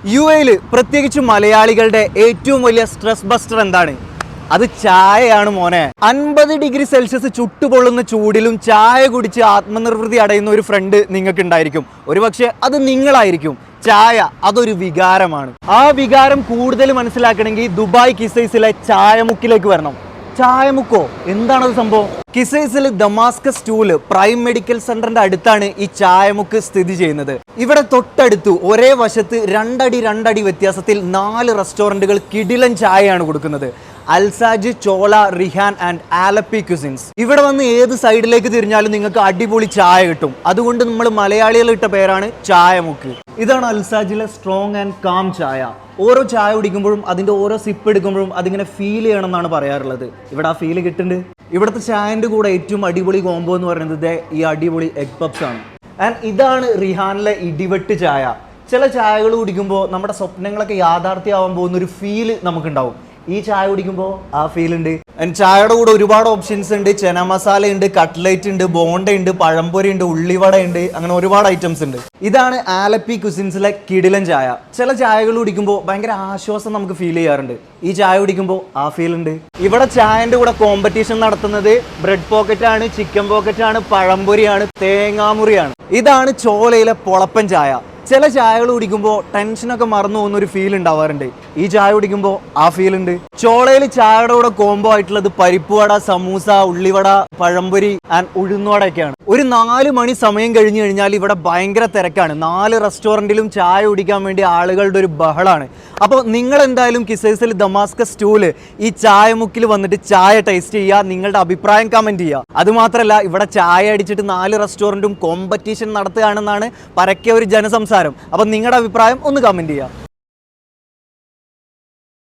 UAE-ൽ പ്രത്യേകിച്ച് മലയാളികളുടെ ഏറ്റവും വലിയ സ്ട്രെസ് ബസ്റ്റർ എന്താണ്? അത് ചായയാണ് മോനെ. 50 ഡിഗ്രി സെൽഷ്യസ് ചുട്ടുപൊള്ളുന്ന ചൂടിലും ചായ കുടിച്ച് ആത്മനിർവൃതി അടയുന്ന ഒരു ഫ്രണ്ട് നിങ്ങൾക്ക് ഉണ്ടായിരിക്കും. ഒരുപക്ഷെ അത് നിങ്ങളായിരിക്കും. ചായ അതൊരു വികാരമാണ്. ആ വികാരം കൂടുതൽ മനസ്സിലാക്കണമെങ്കിൽ ദുബായ് കിസൈസിലെ ചായമുക്കിലേക്ക് വരണം. ചായമുക്കോ? എന്താണത് സംഭവം? കിസൈസിൽ ദമാസ്കസ് 2 പ്രൈം മെഡിക്കൽ സെന്ററിന്റെ അടുത്താണ് ഈ ചായമുക്ക് സ്ഥിതി ചെയ്യുന്നത്. ഇവിടെ തൊട്ടടുത്ത് ഒരേ വശത്ത് രണ്ടടി വ്യത്യാസത്തിൽ 4 റെസ്റ്റോറന്റുകൾ കിടിലൻ ചായയാണ് കൊടുക്കുന്നത്. അൽസാജ്, ചോള, റിഹാൻ ആൻഡ് ആലപ്പി ക്യുസിൻസ്. ഇവിടെ വന്ന് ഏത് സൈഡിലേക്ക് തിരിഞ്ഞാലും നിങ്ങൾക്ക് അടിപൊളി ചായ കിട്ടും. അതുകൊണ്ട് നമ്മൾ മലയാളികൾ ഇട്ട പേരാണ് ചായമുക്ക്. ഇതാണ് അൽസാജിലെ സ്ട്രോങ് ആൻഡ് കാം ചായ. ഓരോ ചായ കുടിക്കുമ്പോഴും അതിന്റെ ഓരോ സിപ്പ് എടുക്കുമ്പോഴും അതിങ്ങനെ ഫീൽ ചെയ്യണം എന്നാണ് പറയാറുള്ളത്. ഇവിടെ ആ ഫീല് കിട്ടുന്നുണ്ട്. ഇവിടുത്തെ ചായന്റെ കൂടെ ഏറ്റവും അടിപൊളി കോംബോ എന്ന് പറയുന്നത് ഈ അടിപൊളി എഗ് പപ്സ് ആണ്. ആൻഡ് ഇതാണ് റിഹാനിലെ ഇടിവെട്ട് ചായ. ചില ചായകൾ കുടിക്കുമ്പോൾ നമ്മുടെ സ്വപ്നങ്ങളൊക്കെ യാഥാർത്ഥ്യമാവാൻ പോകുന്ന ഒരു ഫീല് നമുക്കുണ്ടാവും. ഈ ചായ കുടിക്കുമ്പോൾ ആ ഫീൽ ഉണ്ട്. ചായയുടെ കൂടെ ഒരുപാട് ഓപ്ഷൻസ് ഉണ്ട്. ചെന മസാല ഉണ്ട്, കട്ട്ലേറ്റ് ഉണ്ട്, ബോണ്ട ഉണ്ട്, പഴംപൊരി ഉണ്ട്, ഉള്ളിവട ഉണ്ട്, അങ്ങനെ ഒരുപാട് ഐറ്റംസ് ഉണ്ട്. ഇതാണ് ആലപ്പി കുസിൻസിലെ കിടിലൻ ചായ. ചില ചായകൾ കുടിക്കുമ്പോൾ ഭയങ്കര ആശ്വാസം നമുക്ക് ഫീൽ ചെയ്യാറുണ്ട്. ഈ ചായ കുടിക്കുമ്പോൾ ആ ഫീൽ ഉണ്ട്. ഇവിടെ ചായന്റെ കൂടെ കോമ്പറ്റീഷൻ നടത്തുന്നത് ബ്രെഡ് പോക്കറ്റ് ആണ്, ചിക്കൻ പോക്കറ്റ് ആണ്, പഴംപൊരിയാണ്, തേങ്ങാമുറിയാണ്. ഇതാണ് ചോളയിലെ പൊളപ്പൻ ചായ. ചില ചായകൾ കുടിക്കുമ്പോൾ ടെൻഷനൊക്കെ മറന്നു പോകുന്ന ഒരു ഫീൽ ഉണ്ടാവാറുണ്ട്. ഈ ചായ കുടിക്കുമ്പോൾ ആ ഫീൽ ഉണ്ട്. ചോളയിൽ ചായയുടെ കൂടെ കോംബോ ആയിട്ടുള്ളത് പരിപ്പുവട, സമൂസ, ഉള്ളിവട, പഴംപൊരി ആൻഡ് ഉഴുന്നുവടയൊക്കെയാണ്. ഒരു 4 മണി സമയം കഴിഞ്ഞു കഴിഞ്ഞാൽ ഇവിടെ ഭയങ്കര തിരക്കാണ്. 4 റെസ്റ്റോറൻറ്റിലും ചായ കുടിക്കാൻ വേണ്ടി ആളുകളുടെ ഒരു ബഹളാണ്. അപ്പോൾ നിങ്ങൾ എന്തായാലും കിസൈസിൽ ദമാസ്കസ് 2 ഈ ചായമുക്കിൽ വന്നിട്ട് ചായ ടേസ്റ്റ് ചെയ്യുക. നിങ്ങളുടെ അഭിപ്രായം കമൻറ്റ് ചെയ്യുക. അതുമാത്രമല്ല, ഇവിടെ ചായ അടിച്ചിട്ട് 4 റെസ്റ്റോറൻറ്റും കോമ്പറ്റീഷൻ നടത്തുകയാണെന്നാണ് പരക്കെ ഒരു ജനസംസാരം. അപ്പം നിങ്ങളുടെ അഭിപ്രായം ഒന്ന് കമൻറ്റ് ചെയ്യുക.